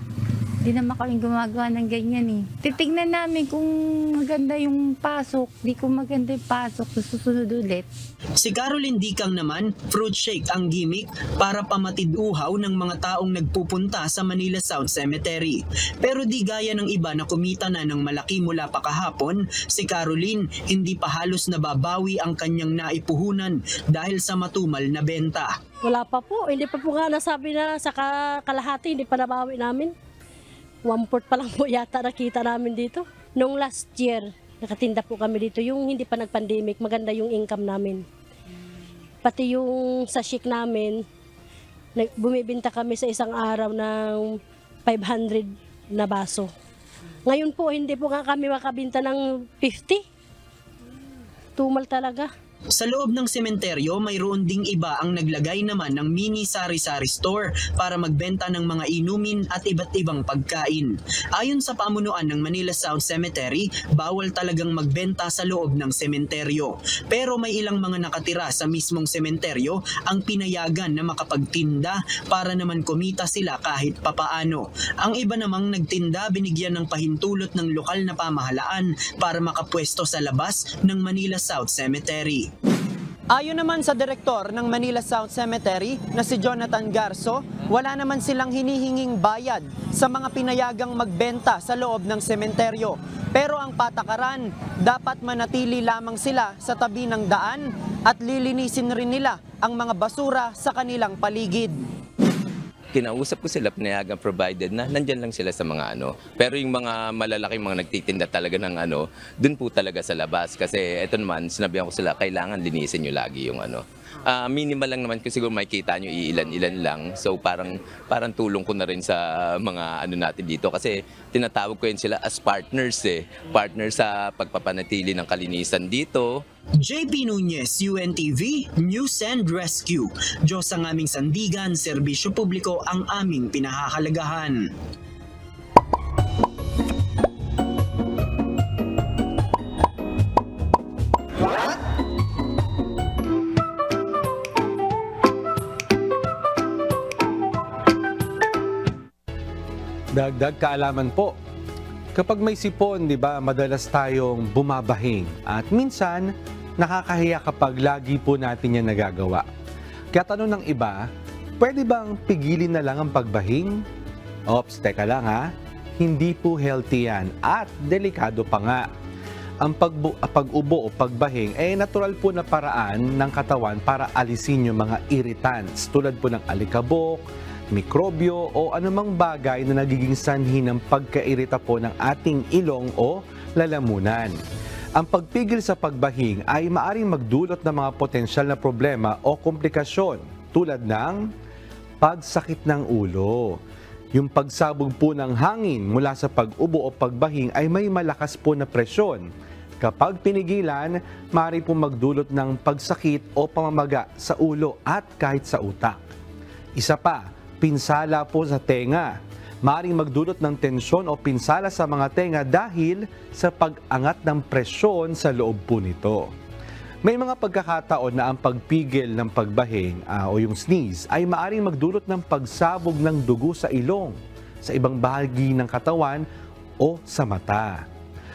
Hindi naman kami gumagawa ng ganyan eh. Titignan namin kung maganda yung pasok. Di kung maganda yung pasok, susunod ulit. Si Caroline Dicang naman, fruit shake ang gimmick para pamatid-uhaw ng mga taong nagpupunta sa Manila South Cemetery. Pero di gaya ng iba na kumita na ng malaki mula pa kahapon, si Caroline hindi pa halos nababawi ang kanyang naipuhunan dahil sa matumal na benta. Wala pa po. Hindi pa po nga nasabi na sa kalahati, hindi pa nabawi namin. 1/4 pa lang po yata nakita namin dito. Noong last year, nakatinda po kami dito. Yung hindi pa nag-pandemic, maganda yung income namin. Pati yung sa chic namin, bumibinta kami sa isang araw ng 500 na baso. Ngayon po, hindi po nga kami makabinta ng 50. Tumal talaga. Sa loob ng sementeryo, mayroon ding iba ang naglagay naman ng mini sari-sari store para magbenta ng mga inumin at iba't ibang pagkain. Ayon sa pamunuan ng Manila South Cemetery, bawal talagang magbenta sa loob ng sementeryo. Pero may ilang mga nakatira sa mismong sementeryo ang pinayagan na makapagtinda para naman kumita sila kahit papaano. Ang iba namang nagtinda binigyan ng pahintulot ng lokal na pamahalaan para makapwesto sa labas ng Manila South Cemetery. Ayon naman sa direktor ng Manila South Cemetery na si Jonathan Garso, wala naman silang hinihinging bayad sa mga pinayagang magbenta sa loob ng sementeryo. Pero ang patakaran, dapat manatili lamang sila sa tabi ng daan at lilinisin rin nila ang mga basura sa kanilang paligid. Kinausap ko sila, pinayagan provided na nandyan lang sila sa mga ano. Pero yung mga malalaking mga nagtitinda talaga ng ano, dun po talaga sa labas. Kasi eto naman, sinabihan ko sila, kailangan linisin nyo lagi yung ano. Minimal lang naman kasi siguro makikita nyo iilan-ilan lang. So parang tulong ko na rin sa mga ano natin dito. Kasi tinatawag ko yun sila as partners eh. Partners sa pagpapanatili ng kalinisan dito. JP Nunez, UNTV, News and Rescue. Diyos ang aming sandigan, serbisyo publiko ang aming pinahahalagahan. Dagdag kaalaman po. Kapag may sipon, di ba, madalas tayong bumabahing. At minsan, nakakahiya kapag lagi po natin yan nagagawa. Kaya tanong ng iba, pwede bang pigilin na lang ang pagbahing? Ops, teka lang ha. Hindi po healthy yan at delikado pa nga. Ang pag-ubo o pagbahing ay natural po na paraan ng katawan para alisin yung mga irritants tulad po ng alikabok, mikrobyo o anumang bagay na nagiging sanhi ng pagkairita po ng ating ilong o lalamunan. Ang pagpigil sa pagbahing ay maaring magdulot ng mga potensyal na problema o komplikasyon tulad ng pagsakit ng ulo. Yung pagsabog po ng hangin mula sa pag-ubo o pagbahing ay may malakas po na presyon. Kapag pinigilan, maaari po magdulot ng pagsakit o pamamaga sa ulo at kahit sa utak. Isa pa, pinsala po sa tenga. Maaring magdulot ng tensyon o pinsala sa mga tenga dahil sa pag-angat ng presyon sa loob po nito. May mga pagkakataon na ang pagpigil ng pagbahing o yung sneeze ay maaring magdulot ng pagsabog ng dugo sa ilong, sa ibang bahagi ng katawan o sa mata.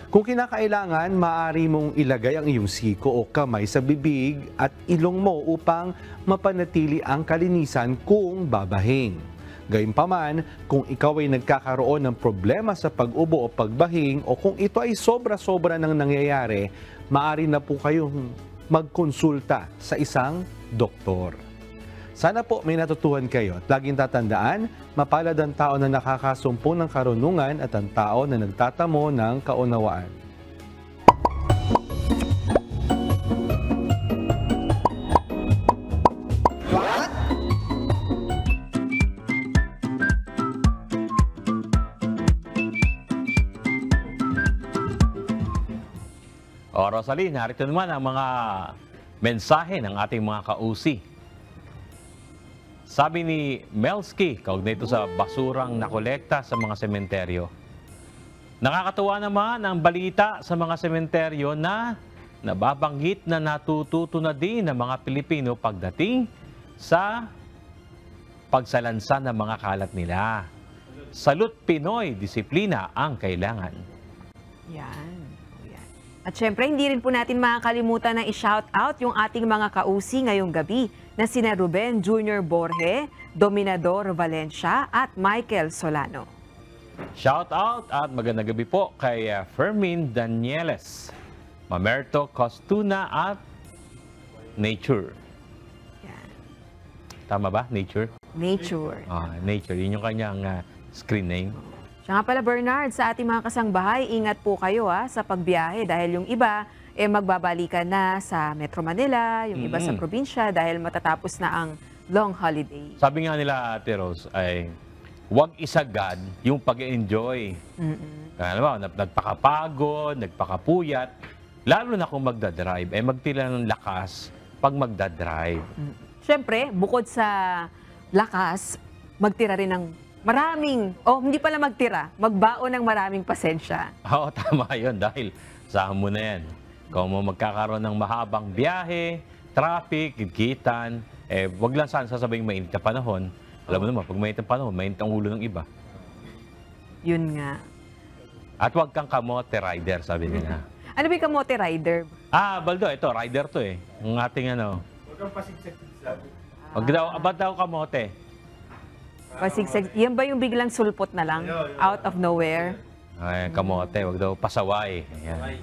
Kung kinakailangan, maaari mong ilagay ang iyong siko o kamay sa bibig at ilong mo upang mapanatili ang kalinisan kung babahing. Gayunpaman, kung ikaw ay nagkakaroon ng problema sa pag-ubo o pagbahing o kung ito ay sobra-sobra nang nangyayari, maaari na po kayong magkonsulta sa isang doktor. Sana po may natutuhan kayo at laging tatandaan, mapalad ang tao na nakakasumpong ng karunungan at ang tao na nagtatamo ng kaunawaan. O Rosalie, narito naman ang mga mensahe ng ating mga kausi. Sabi ni Melski, kaugnay ito sa basurang nakolekta sa mga sementeryo. Nakakatuwa naman ang balita sa mga sementeryo na nababanggit na natututo na din ng mga Pilipino pagdating sa pagsalansan ng mga kalat nila. Salute Pinoy, disiplina ang kailangan. Yan. At syempre, hindi rin po natin makakalimutan na i-shout out yung ating mga kausi ngayong gabi na sina Ruben Jr. Borge, Dominador Valencia at Michael Solano. Shout out at magandang gabi po kay Fermin Danieles, Mamerto Costuna at Nature. Yan. Tama ba? Nature? Nature. Nature. Yun yung kanyang screen name. Siya nga pala Bernard, sa ating mga kasangbahay, ingat po kayo sa pagbiyahe dahil yung iba magbabalikan na sa Metro Manila, yung iba sa probinsya dahil matatapos na ang long holiday. Sabi nga nila, Ate Rose, ay huwag isagad yung pag-enjoy. Alam mo, nagpakapagod, nagpakapuyat, lalo na kung magdadrive, magtila ng lakas pag magdadrive. Siyempre, bukod sa lakas, magtira rin ng maraming, hindi pala magtira, magbaon ng maraming pasensya. Oo, tama yun dahil saan mo na yan. Kung mo magkakaroon ng mahabang biyahe, traffic, gitgitan, wag lang saan sasabing mainit na panahon. Alam mo naman, pag mainit ang panahon, mainit ang ulo ng iba. Yun nga. At wag kang kamote rider, sabi nila. Ano ba yung kamote rider? Baldo, ito, rider to Ang ating ano. Huwag kang pasigsag-sigsag. Ba't daw kamote? Pasigsag. Yan ba yung biglang sulpot na lang? Out of nowhere? Ay, kamote, wag daw pasaway. Ayan.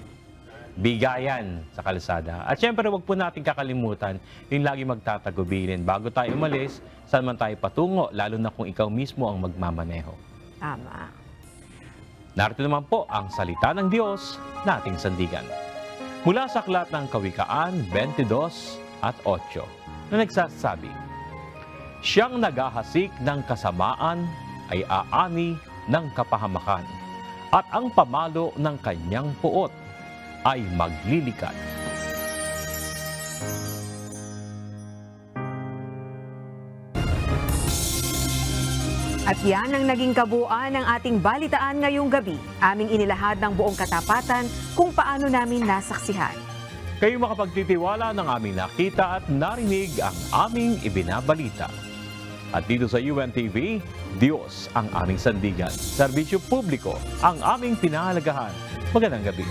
Bigayan sa kalsada. At syempre, wag po natin kakalimutan yung lagi magtatagubilin. Bago tayo umalis, saan man tayo patungo, lalo na kung ikaw mismo ang magmamaneho. Tama. Narito naman po ang salita ng Diyos na ating sandigan. Mula sa aklat ng Kawikaan 22:8 na nagsasabi, siyang naghahasik ng kasamaan ay aani ng kapahamakan, at ang pamalo ng kanyang puot ay maglilikat. At yan ang naging kabuuan ng ating balitaan ngayong gabi. Aming inilahad ng buong katapatan kung paano namin nasaksihan. Kayo makapagtitiwala ng aming nakita at narinig ang aming ibinabalita. At dito sa UNTV, Diyos ang aming sandigan. Serbisyo publiko ang aming pinahalagahan. Magandang gabi.